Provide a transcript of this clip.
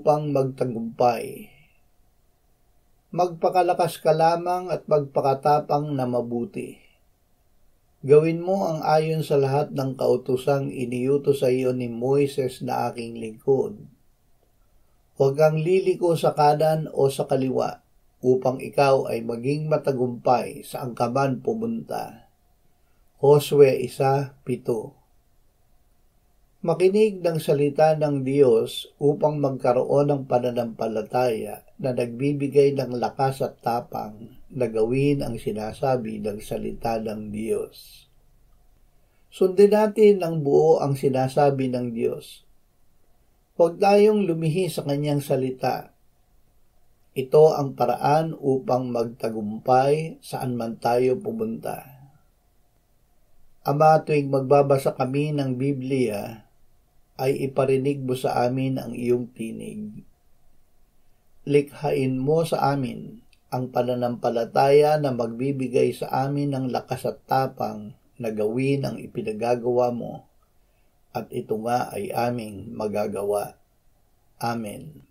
upang magtagumpay. Magpakalakas ka lamang at magpakatapang na mabuti. Gawin mo ang ayon sa lahat ng kautusang iniutos sa iyo ni Moises na aking lingkod. Huwag kang liliko sa kanan o sa kaliwa, upang ikaw ay maging matagumpay saan ka man pumunta. Josue 1:7. Makinig ng salita ng Diyos upang magkaroon ng pananampalataya na nagbibigay ng lakas at tapang na gawin ang sinasabi ng salita ng Diyos. Sundin natin ng buo ang sinasabi ng Diyos. Huwag tayong lumihi sa kanyang salita. Ito ang paraan upang magtagumpay saan man tayo pumunta. Ama, tuwing magbabasa kami ng Biblia, ay iparinig mo sa amin ang iyong tinig. Likhain mo sa amin ang pananampalataya na magbibigay sa amin ng lakas at tapang na gawin ang ipinagagawa mo, at ito nga ay aming magagawa. Amen.